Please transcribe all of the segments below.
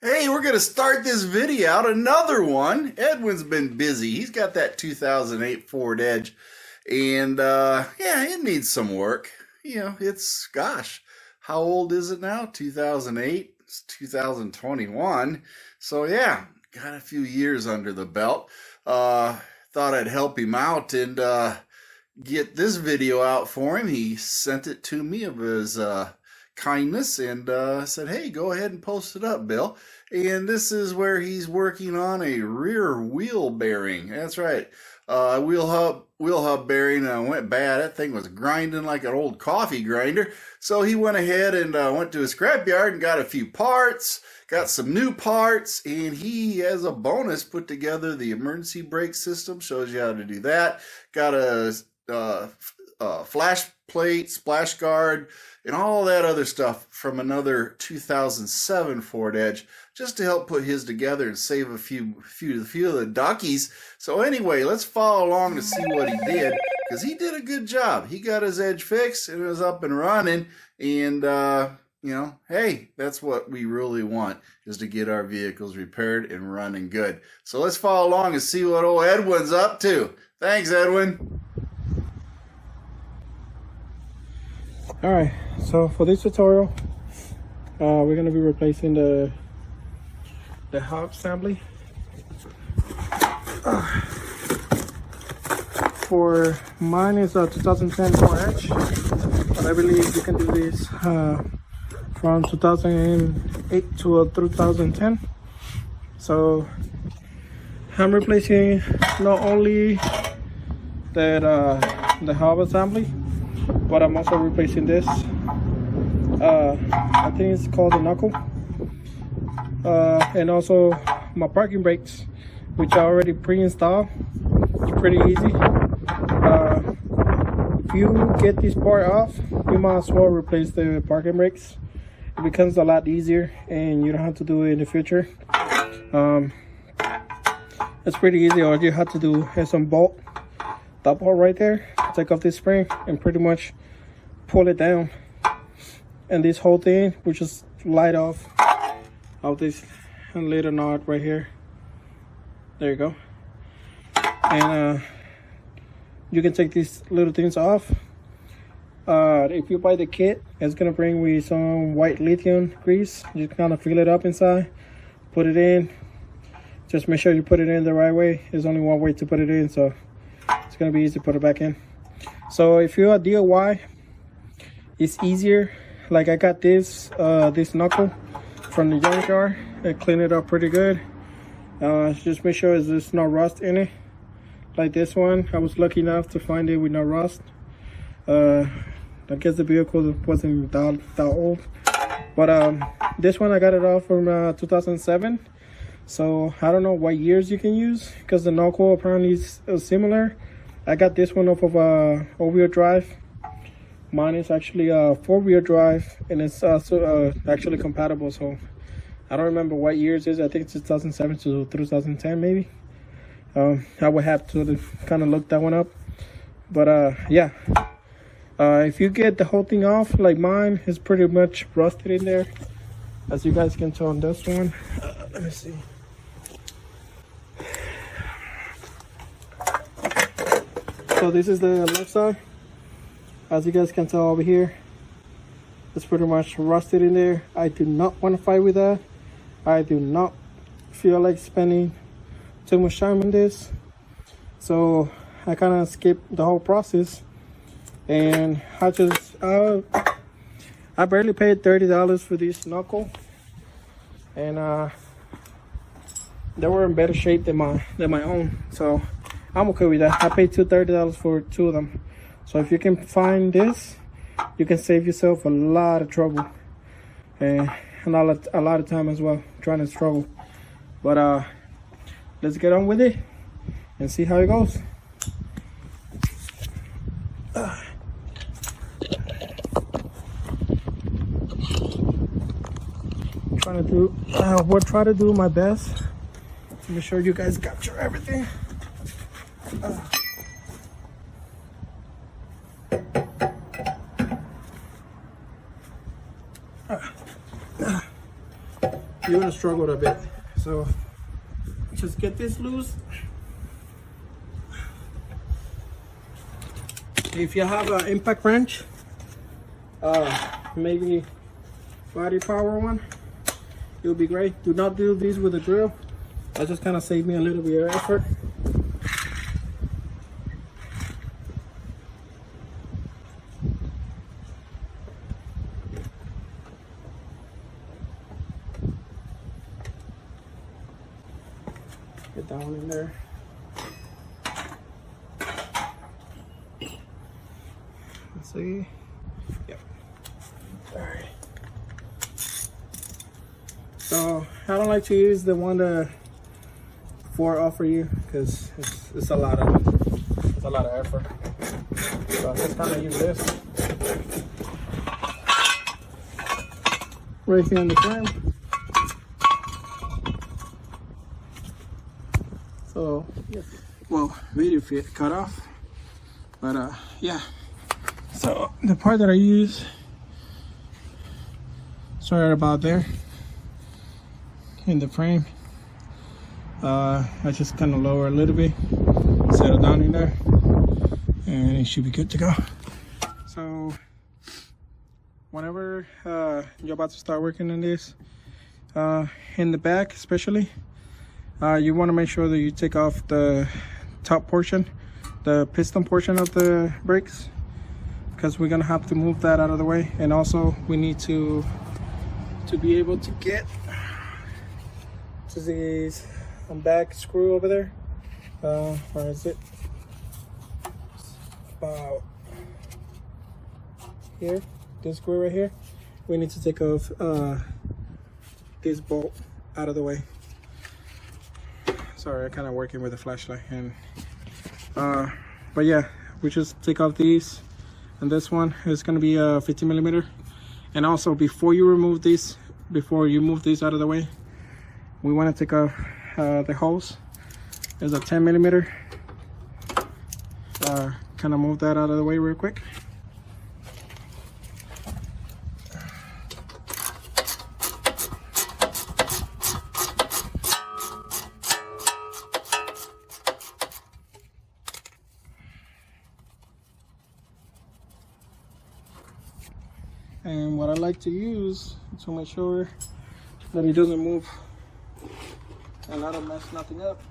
Hey, we're going to start this video out, another one. Edwin's been busy. He's got that 2008 Ford Edge, and yeah, it needs some work. You know, gosh, how old is it now? 2008? It's 2021. So yeah, got a few years under the belt. Thought I'd help him out and get this video out for him. He sent it to me of his kindness and said, hey, go ahead and post it up, Bill. And this is where he's working on a rear wheel bearing. That's right. Wheel hub bearing went bad. That thing was grinding like an old coffee grinder. So he went ahead and went to a scrapyard and got a few parts, got some new parts, and he, as a bonus, put together the emergency brake system. Shows you how to do that. Got a flash plate, splash guard, and all that other stuff from another 2007 Ford Edge, just to help put his together and save a few of the duckies. So anyway, let's follow along to see what he did, because he did a good job. He got his Edge fixed and it was up and running, and you know, hey, that's what we really want, is to get our vehicles repaired and running good. So let's follow along and see what old Edwin's up to. Thanks, Edwin. Alright, so for this tutorial, we're going to be replacing the hub assembly. For mine is a 2010 Ford Edge, but I believe you can do this from 2008 to 2010. So I'm replacing not only the hub assembly, but I'm also replacing this. I think it's called the Knuckle. And also my parking brakes, which are already pre-installed. It's pretty easy. If you get this part off, you might as well replace the parking brakes. It becomes a lot easier and you don't have to do it in the future. It's pretty easy. All you have to do is some bolt, that bolt right there, take off this spring and pretty much pull it down, and this whole thing will just light off of this little knot right here. There you go. And you can take these little things off. If you buy the kit, it's gonna bring with some white lithium grease. You kind of fill it up inside, put it in. Just make sure you put it in the right way. There's only one way to put it in, so it's gonna be easy to put it back in. So if you're a DIY, it's easier. Like I got this Knuckle from the junkyard and clean it up pretty good. Just make sure there's no rust in it. Like this one, I was lucky enough to find it with no rust. I guess the vehicle wasn't that old, but this one I got it off from 2007. So I don't know what years you can use, because the Knuckle apparently is similar. I got this one off of all-wheel drive. Mine is actually a four-wheel drive, and it's also actually compatible. So I don't remember what years it is. I think it's 2007 to 2010 maybe. I would have to kind of look that one up. But yeah, if you get the whole thing off, like mine is pretty much rusted in there, as you guys can tell on this one. Let me see. So this is the left side. As you guys can tell over here, it's pretty much rusted in there. I do not want to fight with that. I do not feel like spending too much time on this. So I kind of skipped the whole process. And I just, I barely paid $30 for this Knuckle. And they were in better shape than my own. So I'm okay with that. I paid $30 for two of them. So if you can find this, you can save yourself a lot of trouble and a lot of time as well, trying to struggle. But let's get on with it and see how it goes. We'll try to do my best to make sure you guys capture everything. you're gonna struggle a bit. So just get this loose. If you have an impact wrench, maybe body power one, it'll be great. Do not do these with a drill. That just kind of saved me a little bit of effort. Get that one in there. Let's see. Yep. All right. So I don't like to use the one that Ford offer you because it's a lot of effort. So I just kind of use this right here on the frame. So well, video fit cut off, but yeah. So the part that I use, sorry about there in the frame. I just kind of lower a little bit, settle down in there, and it should be good to go. So whenever you're about to start working on this, in the back especially, you want to make sure that you take off the top portion, the piston portion of the brakes, because we're gonna have to move that out of the way. And also we need to be able to get to this back screw over there. Where is it? About here, this screw right here. We need to take off this bolt out of the way. Sorry, I'm kind of working with a flashlight, and but yeah, we just take off these, and this one is going to be a 50 millimeter. And also, before you move this out of the way, we want to take off the hose. There's a 10 millimeter. Kind of move that out of the way real quick. And what I like to use to make sure that it doesn't move and I don't mess nothing up.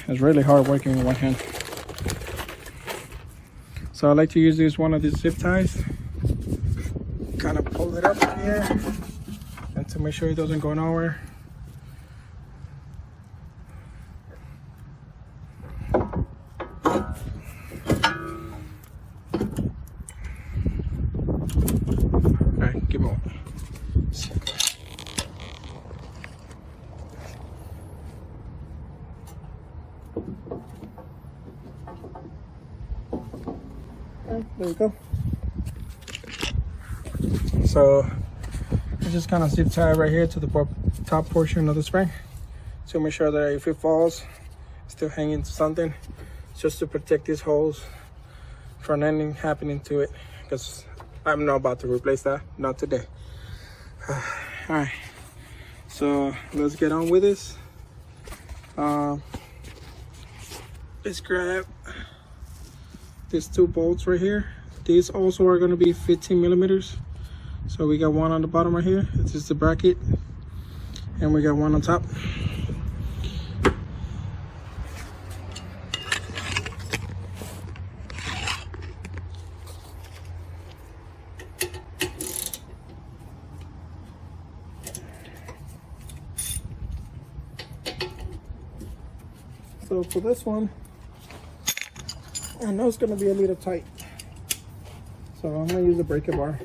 It's really hard working with one hand. So I like to use this one of these zip ties. Kind of pull it up here and to make sure it doesn't go nowhere. There you go. So I just kind of zip tie right here to the top portion of the spring to make sure that if it falls, it's still hanging to something, just to protect these holes from anything happening to it, because I'm not about to replace that, not today. All right, so let's get on with this. Let's grab these two bolts right here. These also are going to be 15 millimeters. So we got one on the bottom right here. This is the bracket, and we got one on top. So for this one, I know it's going to be a little tight, so I'm going to use a breaker bar.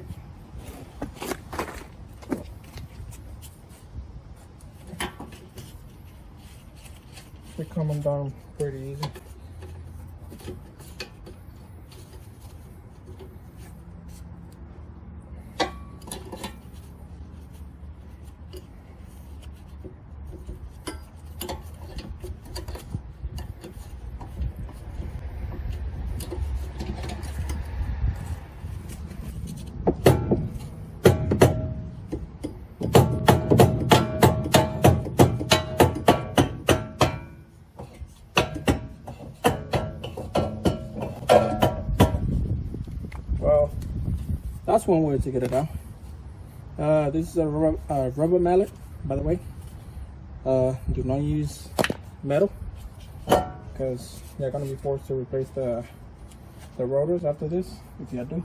They're coming down pretty easy. That's one way to get it out. This is a rubber mallet, by the way. Do not use metal because you're gonna be forced to replace the rotors after this if you do.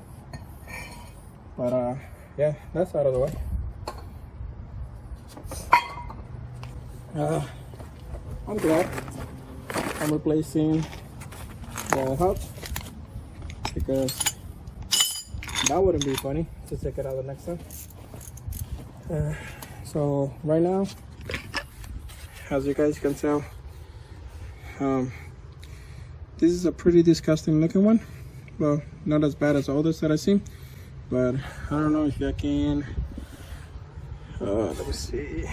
But yeah, that's out of the way. I'm glad I'm replacing the hubs because that wouldn't be funny to take it out the next time. So right now, as you guys can tell, this is a pretty disgusting looking one. Well, not as bad as all this that I've seen, but I don't know if I can. Let me see.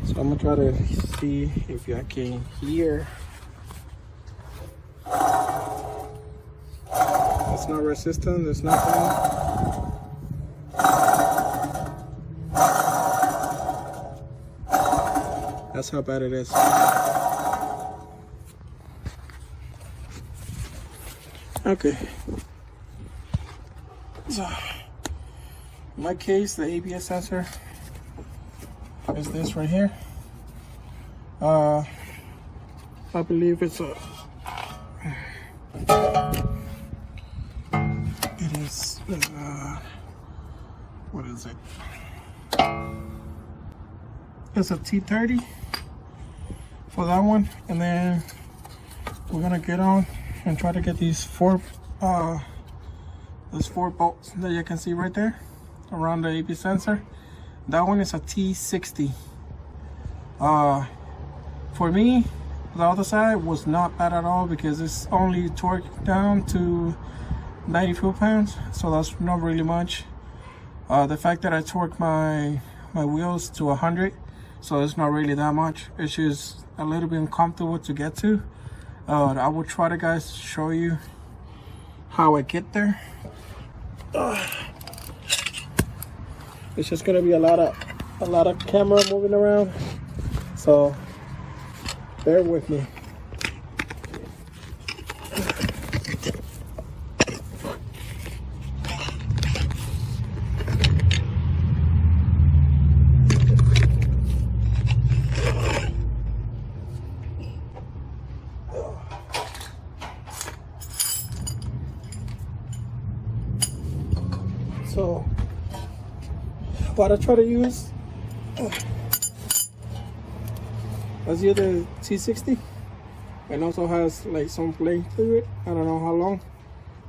So I'm gonna try to see if I can hear. It's not resistant, there's nothing. That's how bad it is. Okay. So, in my case, the ABS sensor is this right here. I believe it's a. It is. What is it? It's a T30 for that one, and then we're gonna get on and try to get these four bolts that you can see right there around the ABS sensor. That one is a T60. For me, the other side was not bad at all because it's only torqued down to 90 foot-pounds, so that's not really much. The fact that I torqued my wheels to 100, so it's not really that much. It's just a little bit uncomfortable to get to. I will try to guys show you how I get there. It's just gonna be a lot of camera moving around, so bear with me. So what I try to use is either T60, and also has like some play through it. I don't know how long,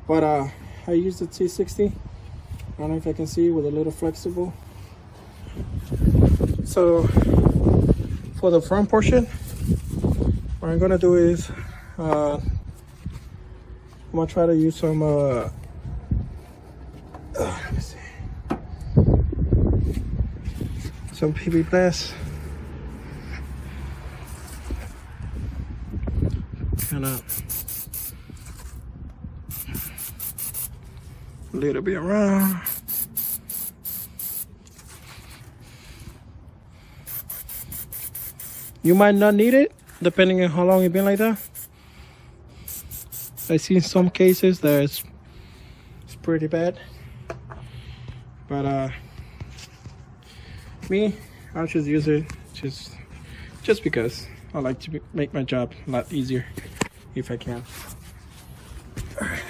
but I use the T60. I don't know if I can see, with a little flexible. So for the front portion, what I'm gonna do is I'm gonna try to use some let me see, some PB Plus. Kind of a little bit around. You might not need it depending on how long you've been like that. I've seen some cases that it's pretty bad, but me, I'll just use it just because I like to make my job a lot easier if I can. Alright,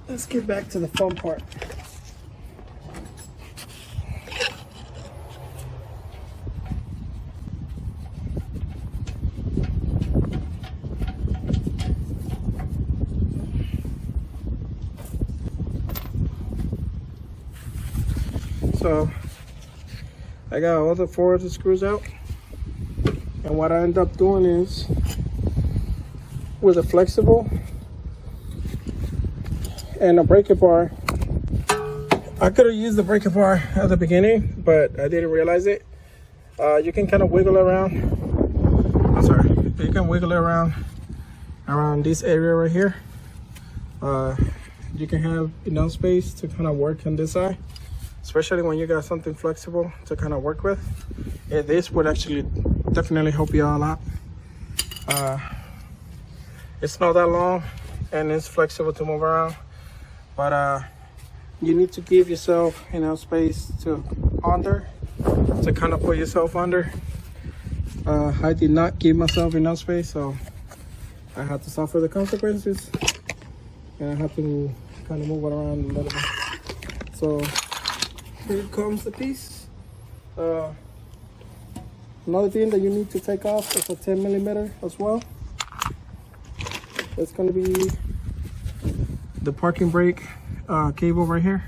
let's get back to the fun part. So I got all the four of the screws out, and what I end up doing is, with a flexible and a breaker bar, I could have used the breaker bar at the beginning, but I didn't realize it. You can kind of wiggle around. You can wiggle around this area right here. You can have enough space to kind of work on this side, especially when you got something flexible to kind of work with. This would actually definitely help you out a lot. It's not that long and it's flexible to move around, but you need to give yourself enough space to kind of put yourself under. I did not give myself enough space, so I had to suffer the consequences, and I have to kind of move it around a little bit. So here comes the piece. Another thing that you need to take off is a 10mm as well. It's going to be the parking brake cable right here.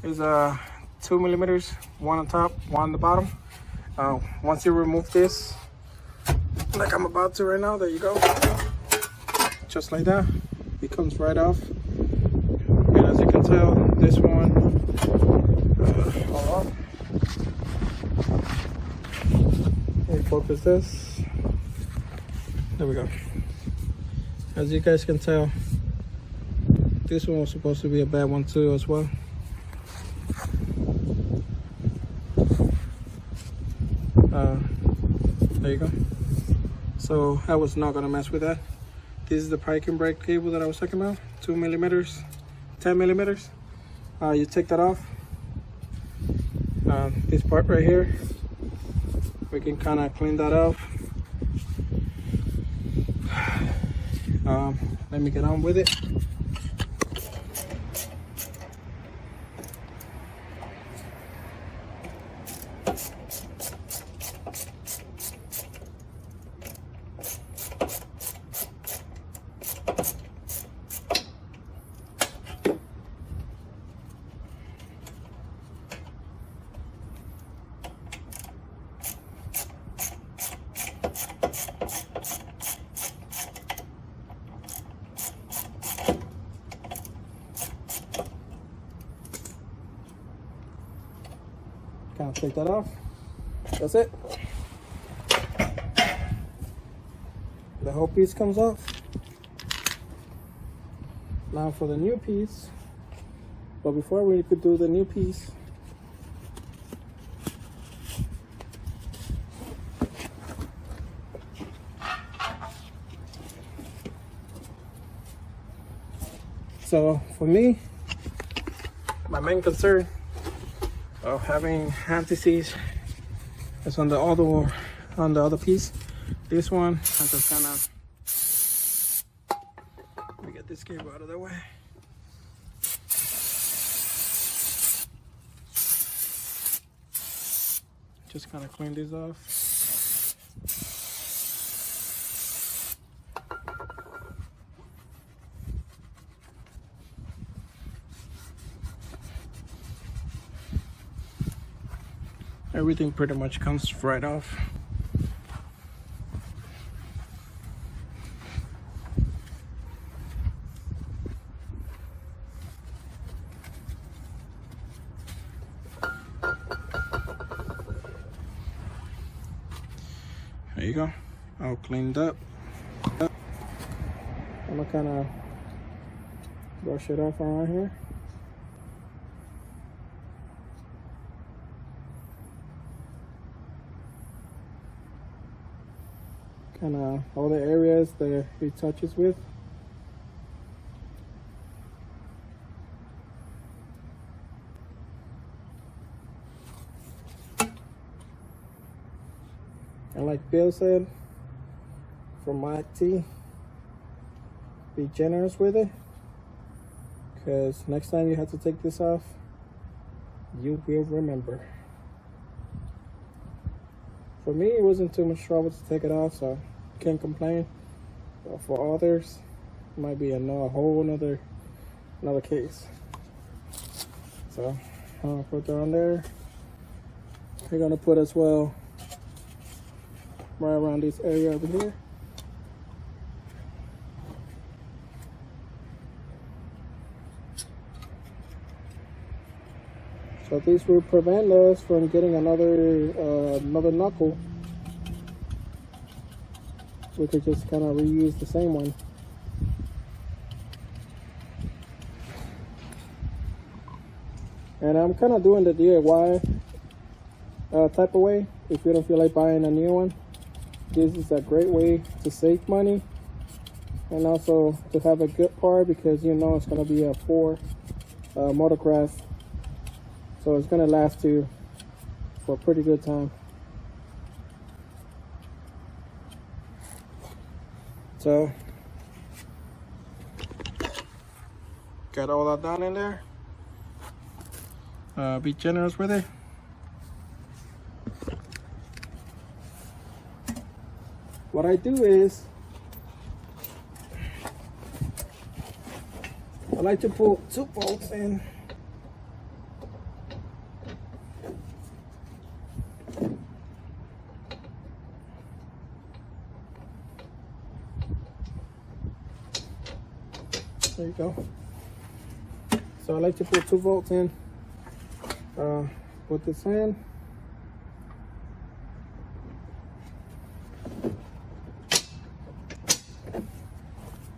Is 2mm, one on top, one on the bottom. Once you remove this, like I'm about to right now, there you go. Just like that, it comes right off. And as you can tell, this one, hold on. Let me focus this. There we go. As you guys can tell, this one was supposed to be a bad one too as well. There you go. So I was not gonna mess with that. This is the parking brake cable that I was talking about. 2mm, 10mm. You take that off. This part right here, we can kind of clean that off. Let me get on with it. Kind of take that off. That's it. The whole piece comes off. Now for the new piece. But before we could do the new piece, so for me, my main concern of having anti-seize is on the other piece. This one, I just kind of, let me get this cable out of the way. Just kind of clean this off. Everything pretty much comes right off. There you go, all cleaned up. I'm gonna kind of brush it off around here. Kind of all the areas that it touches with. And like Bill said, from MACT, be generous with it, because next time you have to take this off, you will remember. For me, it wasn't too much trouble to take it off, so can't complain. But for others, it might be a whole another case. So I'm gonna put that on there. We're gonna put as well right around this area over here. So this will prevent us from getting another knuckle. We could just kind of reuse the same one. And I'm kind of doing the DIY type of way. If you don't feel like buying a new one, this is a great way to save money and also to have a good part, because you know it's going to be a Ford motocross, so it's going to last you for a pretty good time. So got all that down in there. Be generous with it. What I do is I like to pull 2 bolts in. There you go. So I like to put 2 bolts in. Put this in.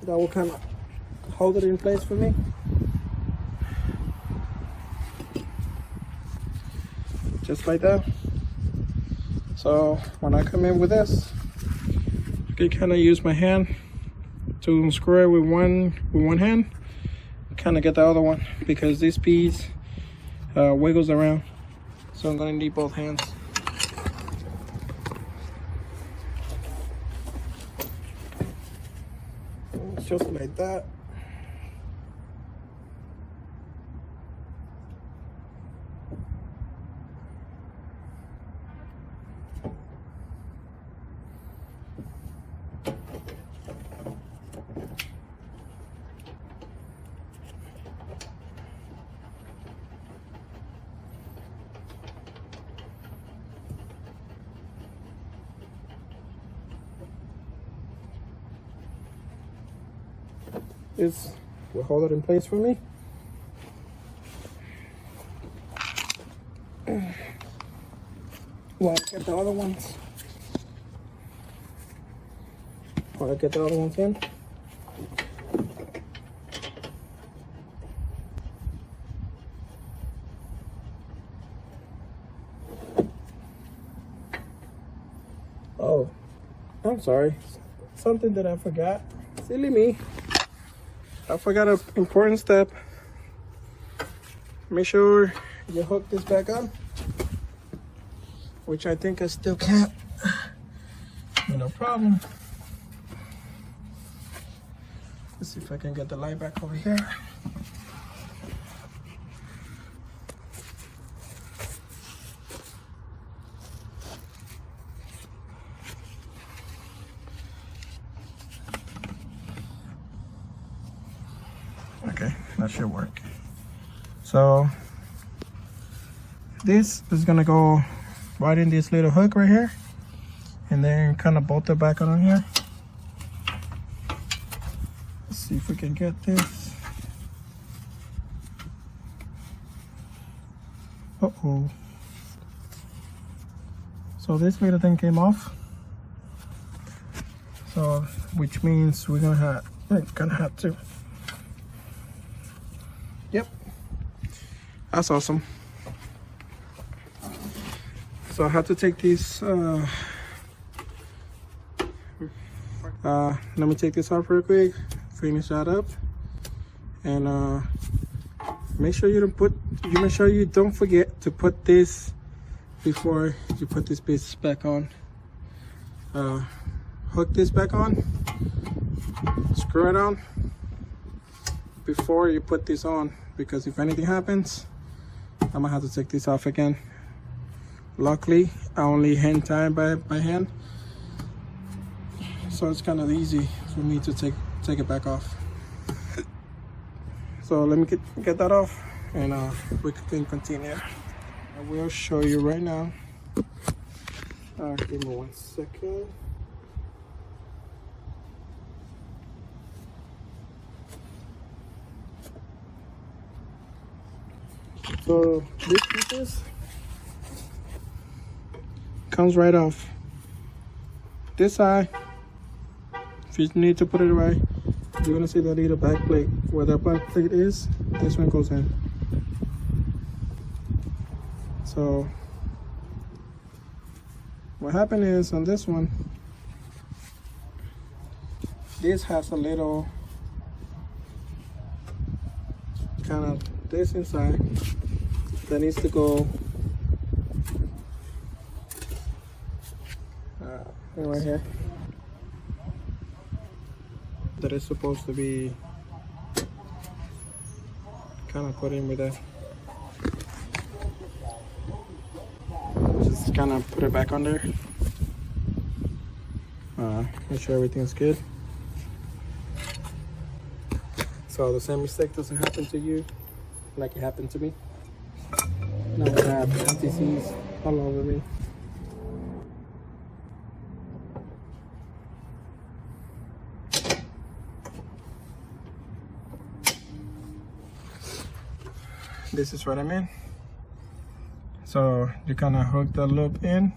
That will kind of hold it in place for me. Just like that. So when I come in with this, I can kind of use my hand to unscrew it with one hand, kind of get the other one, because this piece wiggles around, so I'm gonna need both hands. Just like that. This will hold it in place for me. While I get the other ones. While I get the other ones in. Oh, I'm sorry. Something that I forgot. Silly me. I forgot an important step. Make sure you hook this back on, which I think I still can't. No problem. Let's see if I can get the light back over here. Okay, that should work. So this is gonna go right in this little hook right here, and then kind of bolt it back on here. Let's see if we can get this. Uh-oh. So this little thing came off. So which means we're gonna have to. Yep, that's awesome. So I have to take these. Let me take this off real quick. Finish that up, and make sure you don't make sure you don't forget to put this before you put this piece back on. Hook this back on. Screw it on before you put this on, because if anything happens, I'm gonna have to take this off again. Luckily, I only hand tie by hand, so it's kind of easy for me to take it back off. So let me get that off, and we can continue. I will show you right now. Give me 1 second. So this piece comes right off. This side, if you need to put it right, you're gonna see that little back plate. Where that back plate is, this one goes in. So what happened is, on this one, this has a little kind of this inside that needs to go right here. That is supposed to be kind of put in with that. Just kind of put it back on there. Make sure everything's good, so the same mistake doesn't happen to you like it happened to me. Now I have NTCs all over me. This is what I mean. So you kind of hook the loop in,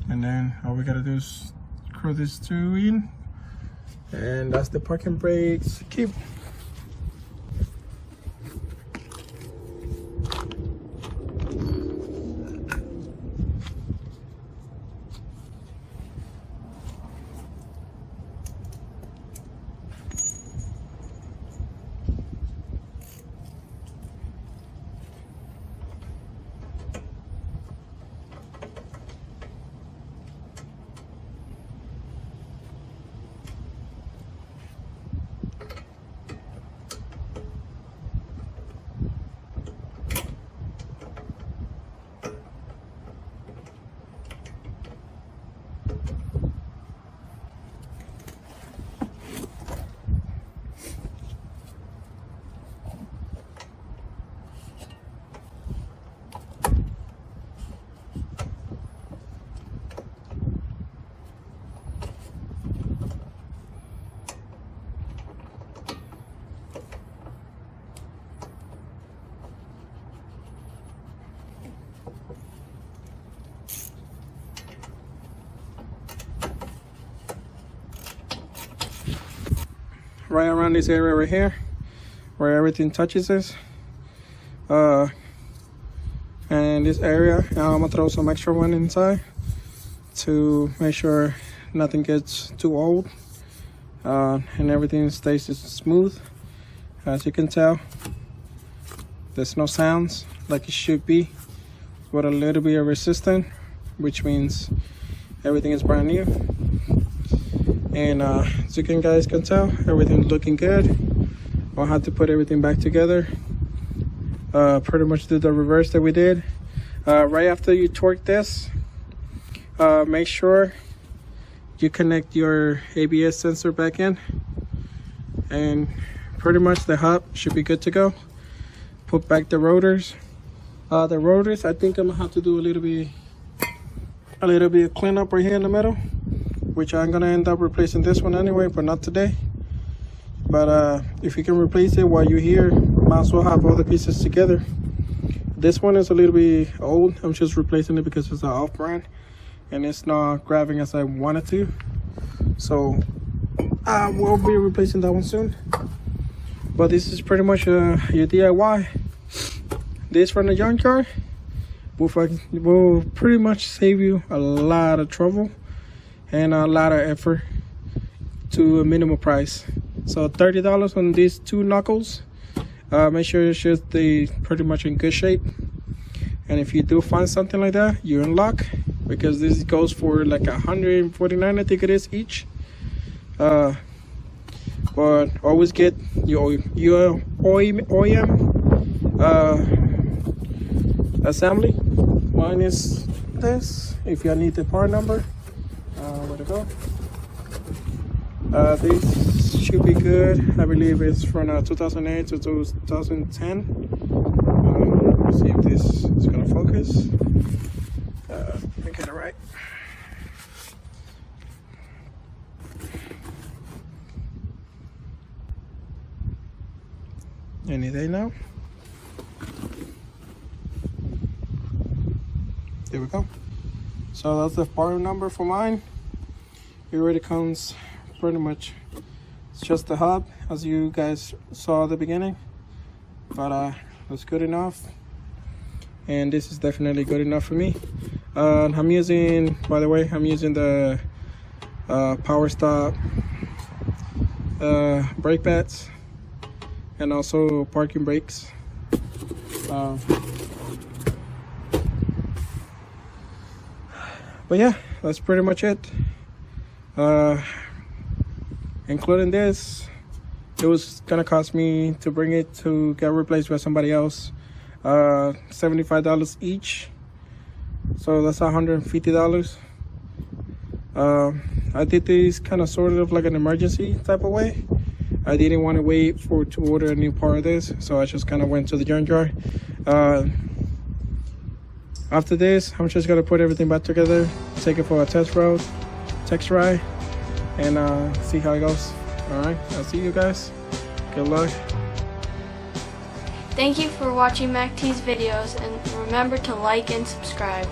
and then all we gotta do is screw these two in, and that's the parking brakes keep. Right around this area right here where everything touches us, and this area I'm gonna throw some extra one inside to make sure nothing gets too old, and everything stays smooth. As you can tell, there's no sounds like it should be, with a little bit of resistance, which means everything is brand new. And as you guys can tell, everything's looking good. I'll have to put everything back together. Pretty much do the reverse that we did. Right after you torque this, make sure you connect your ABS sensor back in, and pretty much the hub should be good to go. Put back the rotors. The rotors, I think I'm gonna have to do a little bit of cleanup right here in the middle, which I'm gonna end up replacing this one anyway, but not today. But if you can replace it while you're here, might as well have all the pieces together. This one is a little bit old. I'm just replacing it because it's an off-brand and it's not grabbing as I wanted to. So I will be replacing that one soon. But this is pretty much your DIY. This from the junkyard will pretty much save you a lot of trouble and a lot of effort to a minimal price. So $30 on these two knuckles. Make sure they pretty much in good shape. And if you do find something like that, you're in luck, because this goes for like $149, I think it is, each. But always get your OEM assembly. Mine is this. If you need the part number, where to go? This should be good. I believe it's from 2008 to 2010. Let's see if this is gonna focus. Let me get it right. Any day now. There we go. So that's the part number for mine. It already comes pretty much. It's just the hub, as you guys saw at the beginning, but that's good enough, and this is definitely good enough for me. I'm using, by the way, I'm using the Power Stop brake pads, and also parking brakes. But yeah, that's pretty much it. Including this, it was gonna cost me to bring it to get replaced by somebody else, $75 each, so that's $150. I did this kind of sort of like an emergency type of way. I didn't want to wait to order a new part of this, so I just kind of went to the junk jar. After this, I'm just gonna put everything back together, take it for a test ride, and see how it goes. All right, I'll see you guys. Good luck. Thank you for watching MACT's videos, and remember to like and subscribe.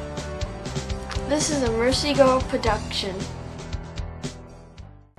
This is a Mercy Go production.